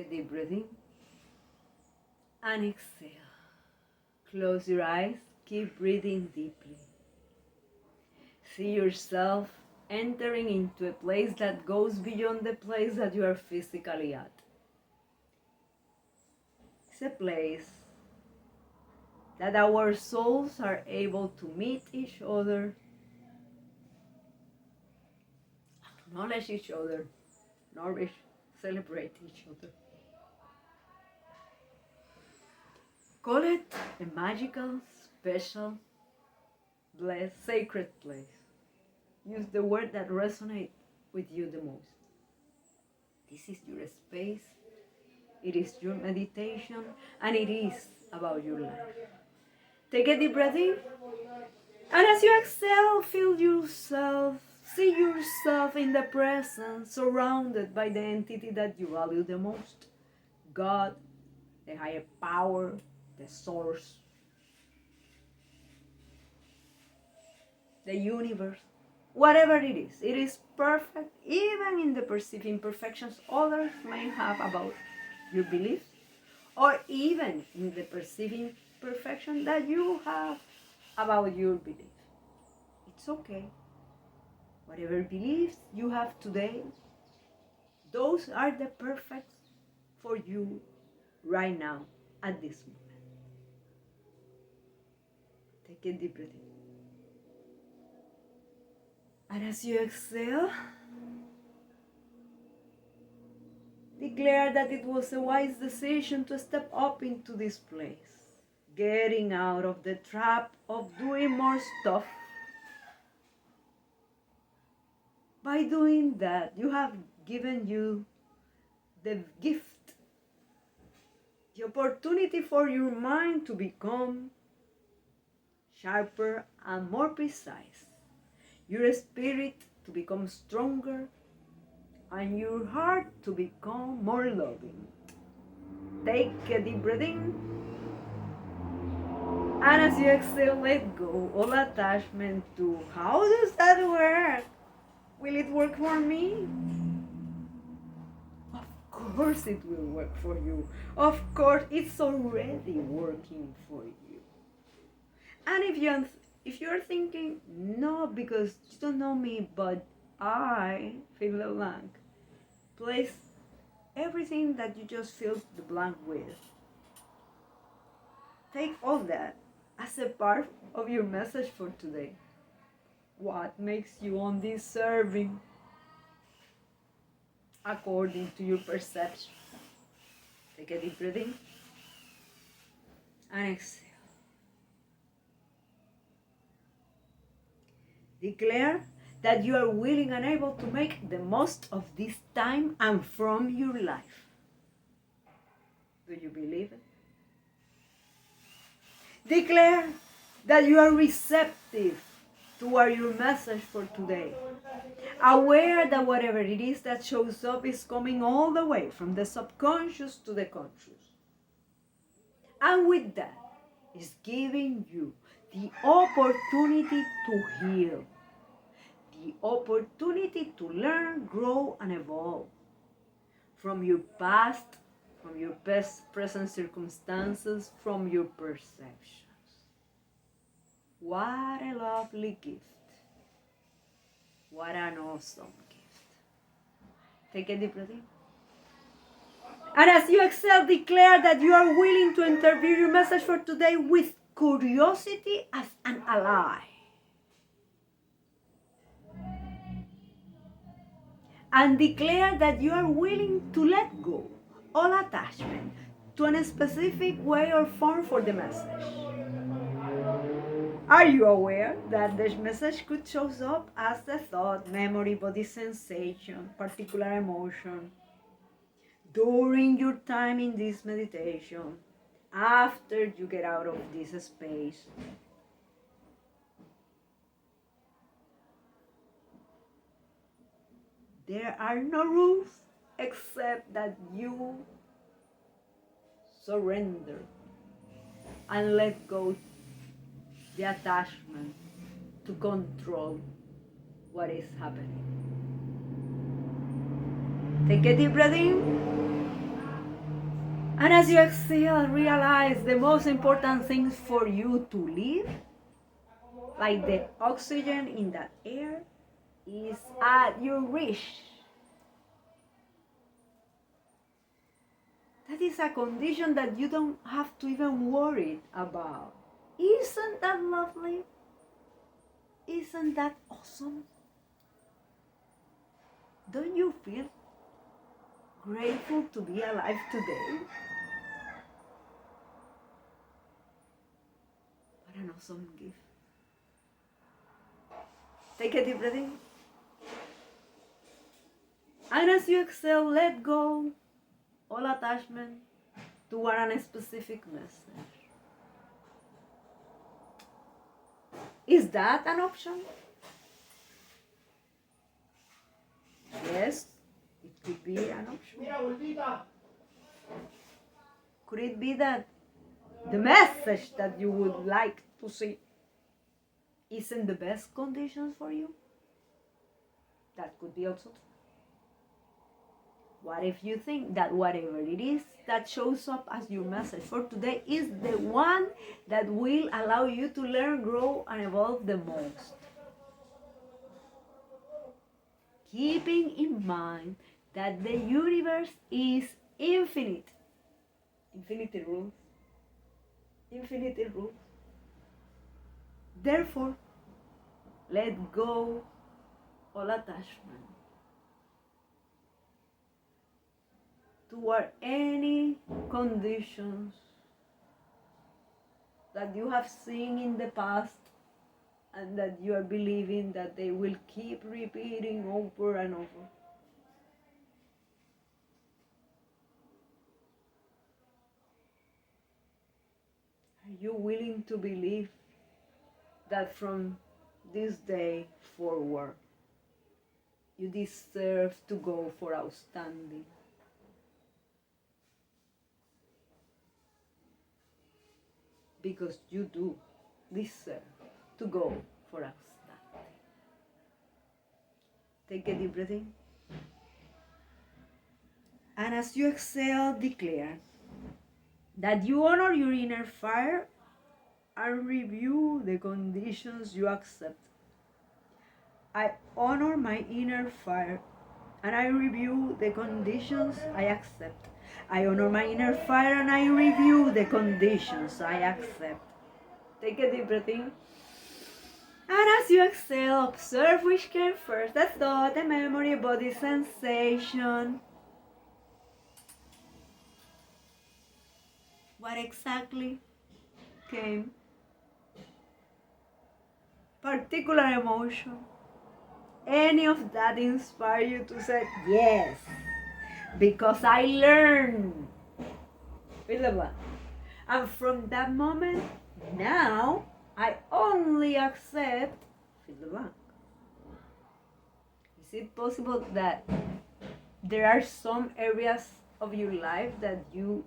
Deep breath in and exhale. Close your eyes, keep breathing deeply. See yourself entering into a place that goes beyond the place that you are physically at. It's a place that our souls are able to meet each other, acknowledge each other, nourish, celebrate each other. Call it a magical, special, blessed, sacred place. Use the word that resonates with you the most. This is your space, it is your meditation, and it is about your life. Take a deep breath in, and as you exhale, feel yourself, see yourself in the present, surrounded by the entity that you value the most. God, the higher power, the source, the universe, whatever it is perfect, even in the perceived imperfections others may have about your beliefs, or even in the perceiving perfection that you have about your belief. It's okay. Whatever beliefs you have today, those are the perfect for you right now, at this moment. Take a deep breath in. And as you exhale, declare that it was a wise decision to step up into this place, getting out of the trap of doing more stuff. By doing that, you have given you the gift, the opportunity for your mind to become sharper and more precise, your spirit to become stronger, and your heart to become more loving. Take a deep breath in, and as you exhale, let go all attachment to how does that work? Will it work for me? Of course it will work for you. Of course it's already working for you. And if you're thinking, no, because you don't know me, but I fill the blank, place everything that you just filled the blank with. Take all that as a part of your message for today. What makes you undeserving according to your perception? Take a deep breath in and exhale. Declare that you are willing and able to make the most of this time and from your life. Do you believe it? Declare that you are receptive toward your message for today. Aware that whatever it is that shows up is coming all the way from the subconscious to the conscious. And with that, is giving you the opportunity to heal, the opportunity to learn, grow, and evolve from your past, from your present circumstances, from your perceptions. What a lovely gift. What an awesome gift. Take a deep breath in. And as you exhale, declare that you are willing to interview your message for today with curiosity as an ally. And declare that you are willing to let go all attachment to a specific way or form for the message. Are you aware that the message could show up as a thought, memory, body sensation, particular emotion during your time in this meditation, after you get out of this space? There are no rules except that you surrender and let go the attachment to control what is happening. Take a deep breath in And as you exhale, realize the most important things for you to live, like the oxygen in that air, is at your reach. That is a condition that you don't have to even worry about. Isn't that lovely? Isn't that awesome? Don't you feel grateful to be alive today? What an awesome gift. Take a deep breath in. And as you exhale, let go all attachment toward a specific message. Is that an option? Yes, it could be an option. Could it be that the message that you would like to see isn't the best conditions for you? That could be also true. What if you think that whatever it is that shows up as your message for today is the one that will allow you to learn, grow, and evolve the most? Keeping in mind that the universe is infinite. Infinity rules. Infinity rules. Therefore, let go all attachment toward any conditions that you have seen in the past and that you are believing that they will keep repeating over and over. Are you willing to believe that from this day forward you deserve to go for outstanding? Because you do deserve to go for outstanding. Take a deep breath in. And as you exhale, declare that you honor your inner fire and review the conditions you accept. I honor my inner fire and I review the conditions I accept. I honor my inner fire and I review the conditions I accept. Take a deep breath in. And as you exhale, observe which came first, the thought, the memory, body sensation. What exactly came? Particular emotion. Any of that inspire you to say, yes, because I learned. Fill the blank. And from that moment, now I only accept, fill the blank. Is it possible that there are some areas of your life that you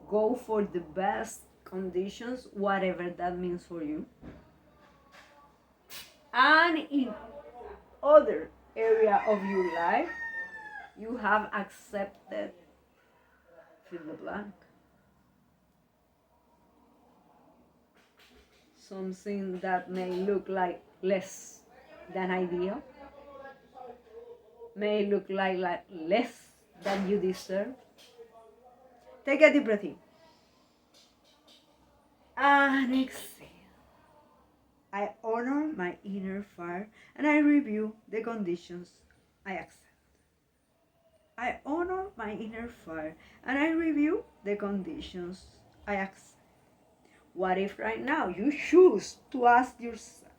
go for the best conditions, whatever that means for you? And in other area of your life, you have accepted, fill the blank. Something that may look like less than ideal, may look like less than you deserve. Take a deep breath in. And exhale. I honor my inner fire and I review the conditions I accept. I honor my inner fire and I review the conditions I accept. What if right now you choose to ask yourself,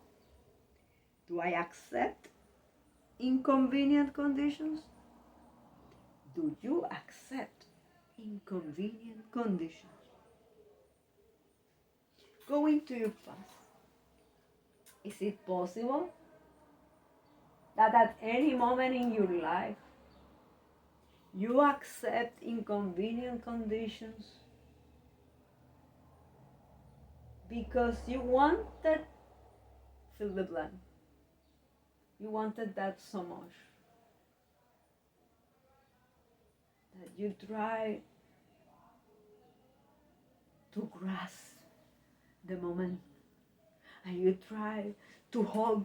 do I accept inconvenient conditions? Do you accept inconvenient conditions? Go into your past. Is it possible that at any moment in your life you accept inconvenient conditions because you wanted, fill the blank, you wanted that so much that you tried to grasp the moment, and you try to hold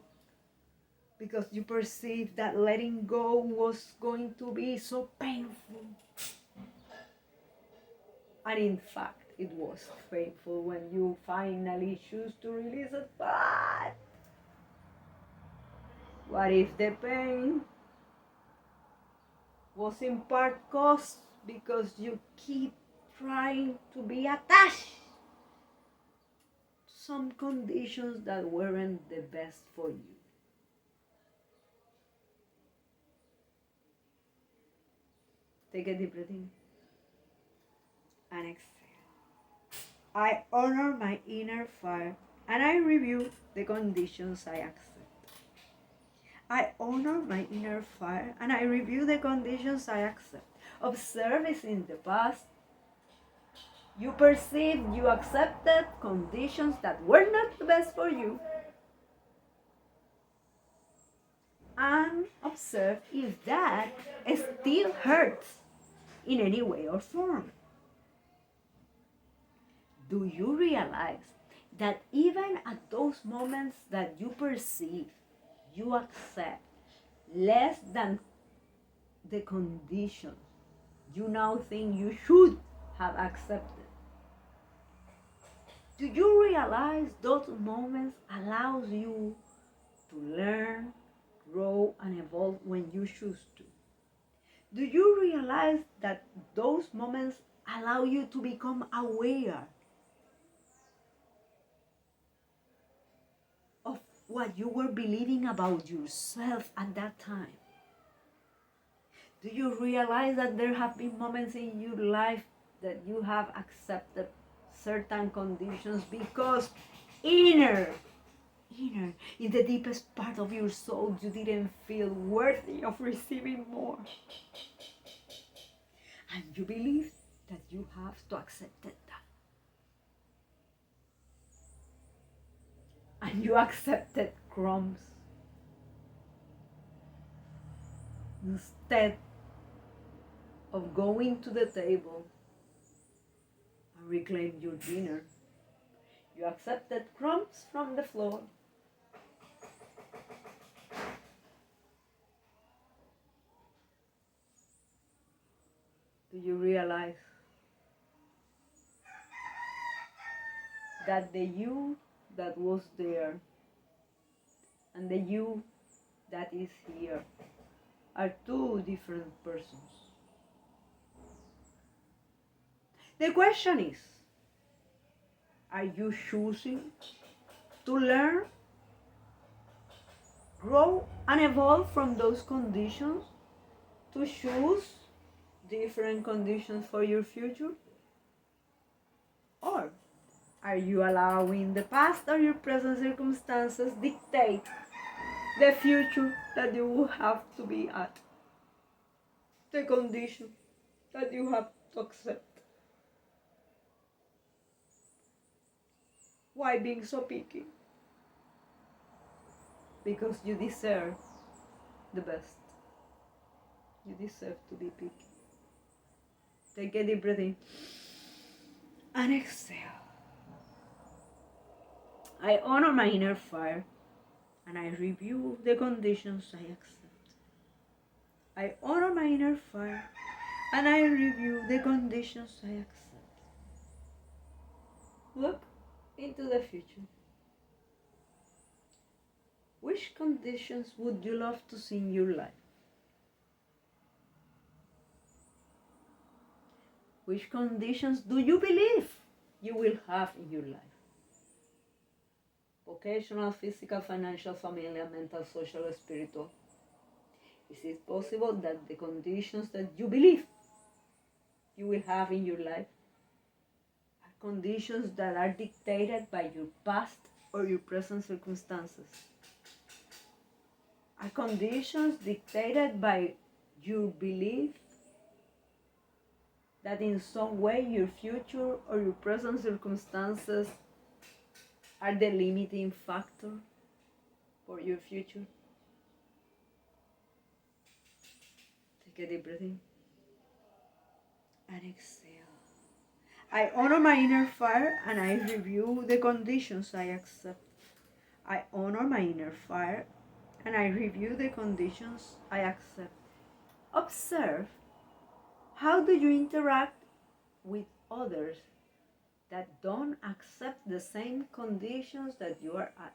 because you perceive that letting go was going to be so painful. And in fact, it was painful when you finally choose to release it. But what if the pain was in part caused because you keep trying to be attached to some conditions that weren't the best for you? Take a deep breath in and exhale. I honor my inner fire and I review the conditions I accept. I honor my inner fire and I review the conditions I accept. Observe is in the past. You perceived you accepted conditions that were not the best for you. And observe if that still hurts in any way or form. Do you realize that even at those moments that you perceive, you accept less than the conditions you now think you should have accepted? Do you realize those moments allows you to learn, grow, and evolve when you choose to? Do you realize that those moments allow you to become aware of what you were believing about yourself at that time? Do you realize that there have been moments in your life that you have accepted certain conditions because inner, in the deepest part of your soul, you didn't feel worthy of receiving more? And you believe that you have to accept that. And you accepted crumbs instead of going to the table and reclaim your dinner. You accepted crumbs from the floor. Do you realize that the you that was there and the you that is here are two different persons? The question is, are you choosing to learn, grow, and evolve from those conditions to choose different conditions for your future? Or are you allowing the past or your present circumstances dictate the future that you will have to be at? The condition that you have to accept? Why being so picky? Because you deserve the best. You deserve to be picky. Take a deep breath in and exhale. I honor my inner fire and I review the conditions I accept. I honor my inner fire and I review the conditions I accept. Look into the future. Which conditions would you love to see in your life? Which conditions do you believe you will have in your life? Vocational, physical, financial, familial, mental, social, spiritual. Is it possible that the conditions that you believe you will have in your life are conditions that are dictated by your past or your present circumstances? Are conditions dictated by your belief that in some way your future or your present circumstances are the limiting factor for your future? Take a deep breath in and exhale. I honor my inner fire and I review the conditions I accept. I honor my inner fire and I review the conditions I accept. Observe, how do you interact with others that don't accept the same conditions that you are at?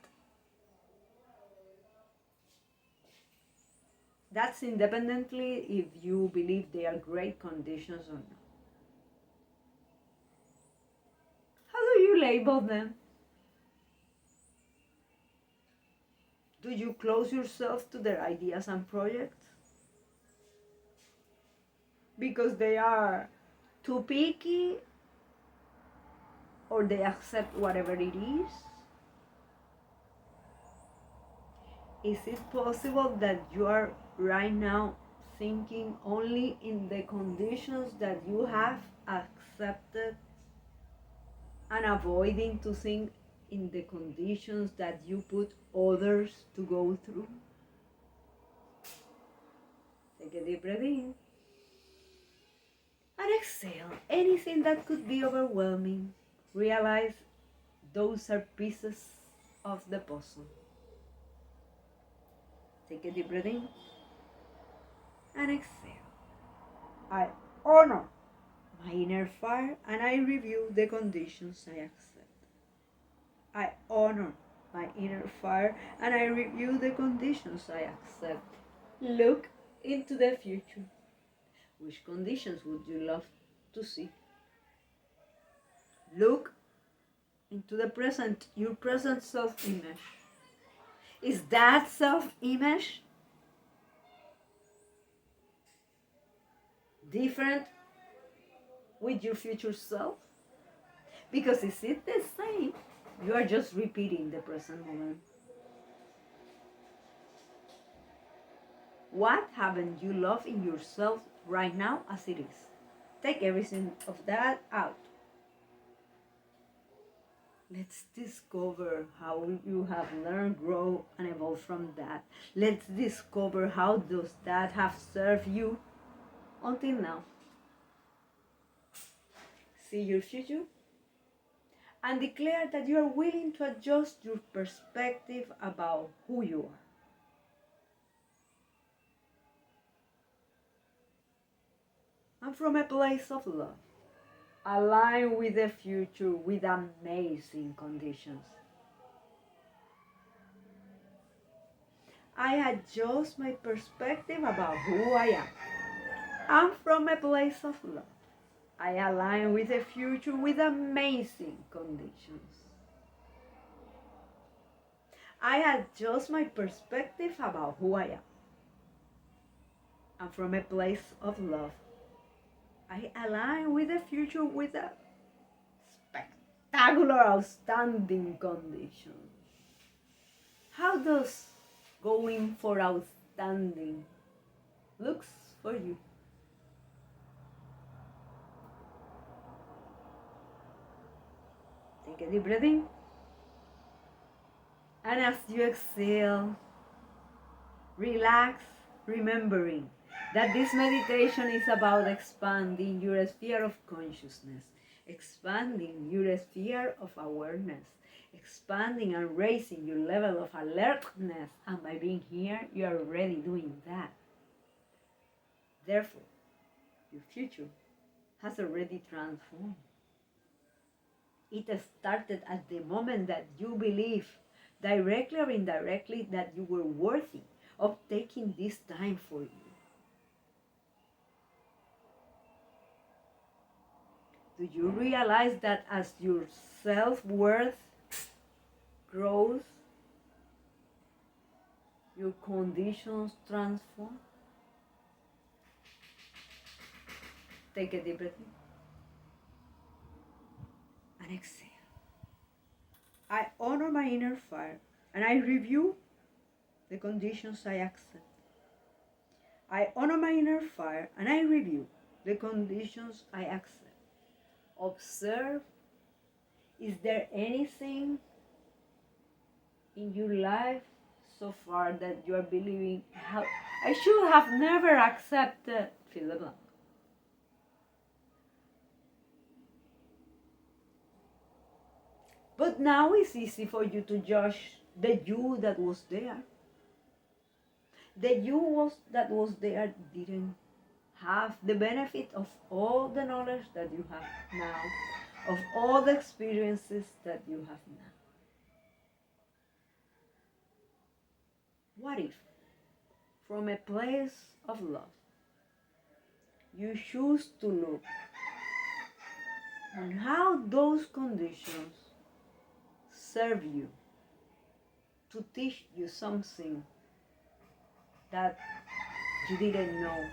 That's independently if you believe they are great conditions or not. How do you label them? Do you close yourself to their ideas and projects? Because they are too picky or they accept whatever it is? Is it possible that you are right now thinking only in the conditions that you have accepted and avoiding to think in the conditions that you put others to go through? Take a deep breath in and exhale. Anything that could be overwhelming, realize those are pieces of the puzzle. Take a deep breath in and exhale. I honor my inner fire and I review the conditions I accept. I honor my inner fire and I review the conditions I accept. Look into the future. Which conditions would you love to see? Look into the present, your present self-image. Is that self-image different with your future self? Because is it the same? You are just repeating the present moment. What haven't you loved in yourself right now as it is? Take everything of that out. Let's discover how you have learned, grow, and evolved from that. Let's discover how does that have served you until now. See your future and declare that you are willing to adjust your perspective about who you are. And from a place of love, align with the future with amazing conditions. I adjust my perspective about who I am. And from a place of love, I align with the future with amazing conditions. I adjust my perspective about who I am. And from a place of love, I align with the future with a spectacular, outstanding conditions. How does going for outstanding looks for you? Take a deep breath in. And as you exhale, relax, remembering that this meditation is about expanding your sphere of consciousness, expanding your sphere of awareness, expanding and raising your level of alertness. And by being here, you are already doing that. Therefore, your future has already transformed. It started at the moment that you believe, directly or indirectly, that you were worthy of taking this time for you. Do you realize that as your self-worth grows, your conditions transform? Take a deep breath in and exhale. I honor my inner fire and I review the conditions I accept. I honor my inner fire and I review the conditions I accept. Observe, is there anything in your life so far that you are believing, I should have never accepted, fill the blank. But now it's easy for you to judge the you that was there. The that was there didn't have the benefit of all the knowledge that you have now, of all the experiences that you have now. What if, from a place of love, you choose to look on how those conditions serve you to teach you something that you didn't know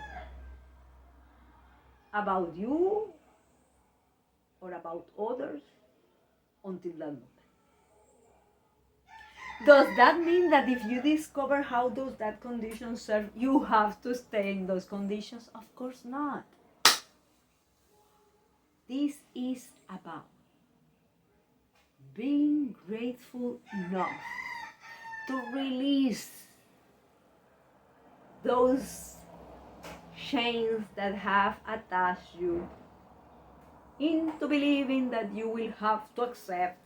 about you or about others until that moment? Does that mean that if you discover how that condition serve, you have to stay in those conditions? Of course not. This is about being grateful enough to release those chains that have attached you into believing that you will have to accept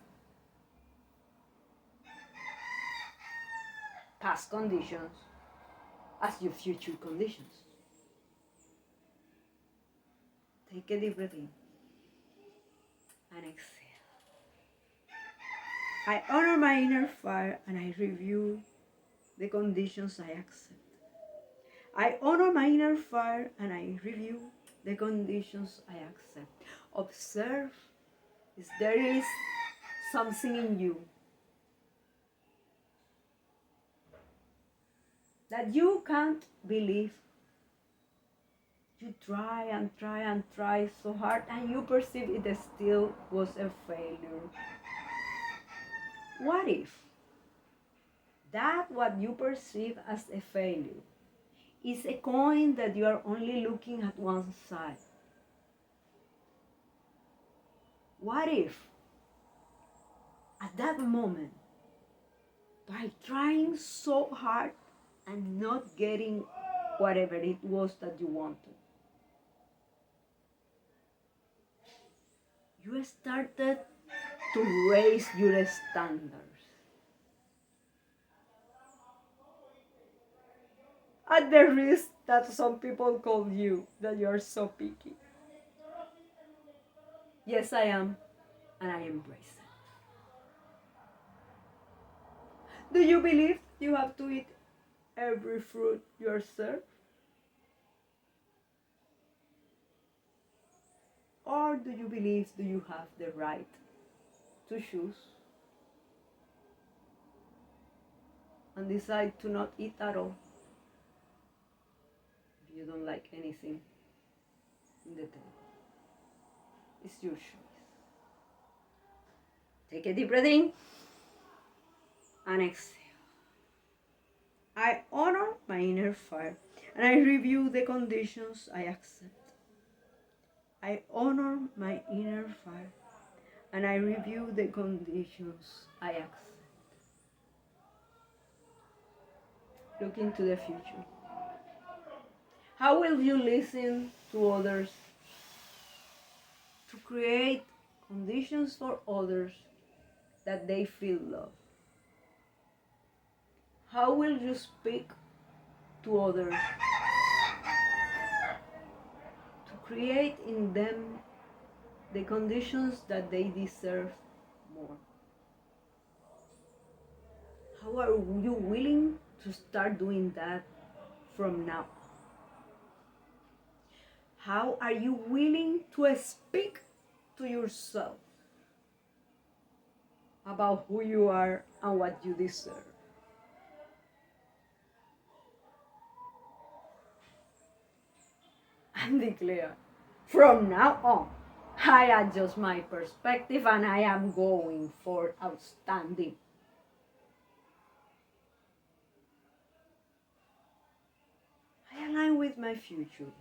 past conditions as your future conditions. Take a deep breath in and exhale. I honor my inner fire and I review the conditions I accept. I honor my inner fire and I review the conditions I accept. Observe if there is something in you that you can't believe. You try and try and try so hard and you perceive it still was a failure. What if that what you perceive as a failure is a coin that you are only looking at one side? What if at that moment, by trying so hard and not getting whatever it was that you wanted, you started to raise your standards? At the risk that some people call you that you are so picky. Yes, I am, and I embrace it. Do you believe you have to eat every fruit yourself? Or do you believe that you have the right to choose and decide to not eat at all if you don't like anything in the table? It's your choice. Take a deep breath in and exhale. I honor my inner fire and I review the conditions I accept. I honor my inner fire and I review the conditions I accept. Look into the future. How will you listen to others to create conditions for others that they feel love? How will you speak to others to create in them the conditions that they deserve more? How are you willing to start doing that from now? How are you willing to speak to yourself about who you are and what you deserve? And declare, from now on, I adjust my perspective and I am going for outstanding. I align with my future,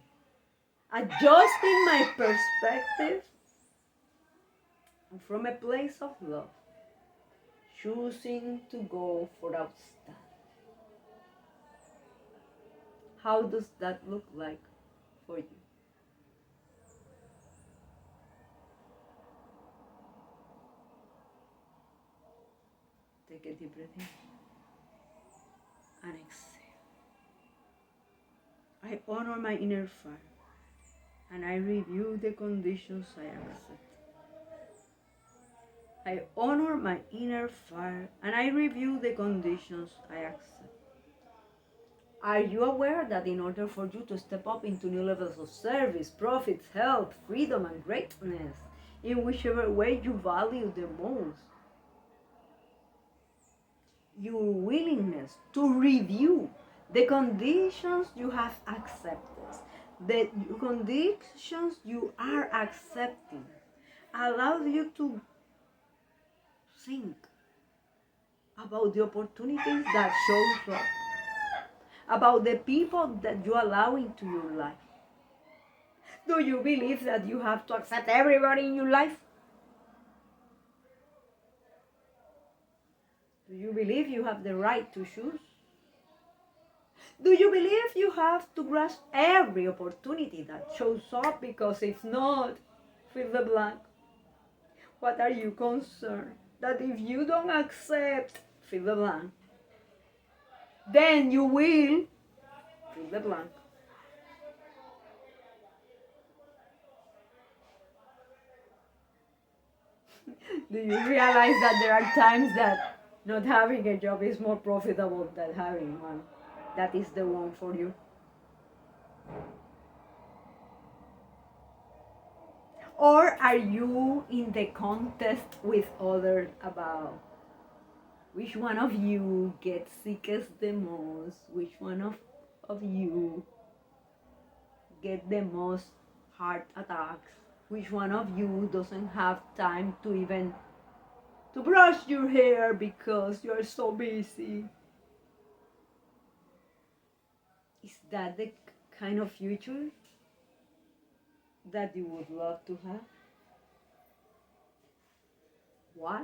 adjusting my perspective, and from a place of love, choosing to go for outstanding. How does that look like for you? Take a deep breath in and exhale. I honor my inner fire and I review the conditions I accept. I honor my inner fire and I review the conditions I accept. Are you aware that in order for you to step up into new levels of service, profits, health, freedom, and greatness, in whichever way you value the most, your willingness to review the conditions you have accepted, the conditions you are accepting, allows you to think about the opportunities that shows up, about the people that you allow into your life. Do you believe that you have to accept everybody in your life? Do you believe you have the right to choose? Do you believe you have to grasp every opportunity that shows up? Because if not, fill the blank. What are you concerned? That if you don't accept, fill the blank, then you will fill the blank. Do you realize that there are times that not having a job is more profitable than having one? That is the one for you. Or are you in the contest with others about which one of you gets sickest the most? Which one of you get the most heart attacks? Which one of you doesn't have time to even to brush your hair because you're so busy? Is that the kind of future that you would love to have? Why?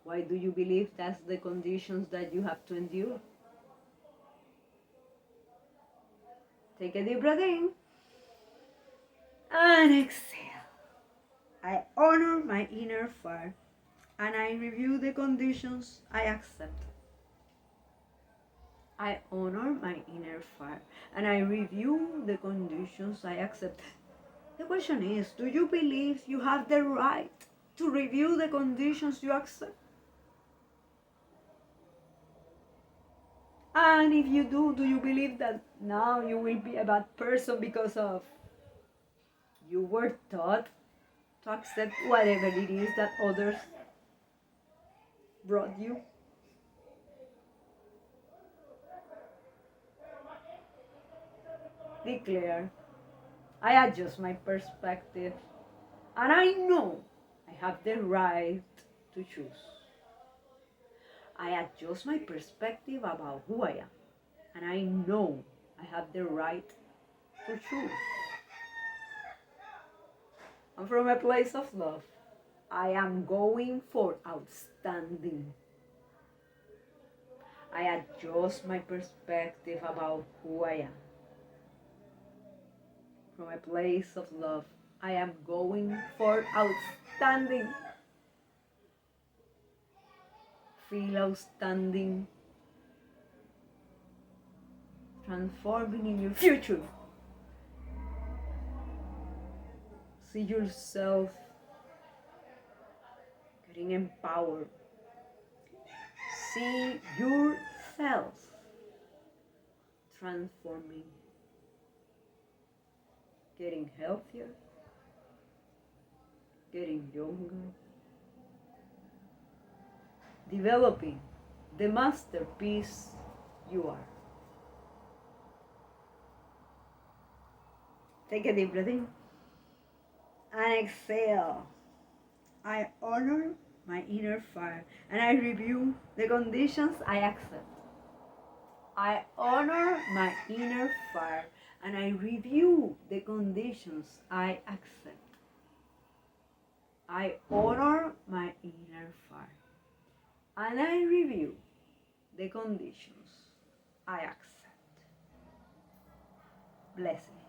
Why do you believe that's the conditions that you have to endure? Take a deep breath in and exhale. I honor my inner fire and I review the conditions I accept. I honor my inner fire and I review the conditions I accept. The question is, do you believe you have the right to review the conditions you accept? And if you do you believe that now you will be a bad person because of you were taught to accept whatever it is that others brought you? Declare, I adjust my perspective and I know I have the right to choose. I adjust my perspective about who I am and I know I have the right to choose. And from a place of love, I am going for outstanding. I adjust my perspective about who I am. From a place of love, I am going for outstanding. Feel outstanding. Transforming in your future. See yourself getting empowered. See yourself transforming, getting healthier, getting younger, developing the masterpiece you are. Take a deep breath in and exhale. I honor my inner fire and I review the conditions I accept. I honor my inner fire and I review the conditions I accept. I honor my inner fire and I review the conditions I accept. Blessings.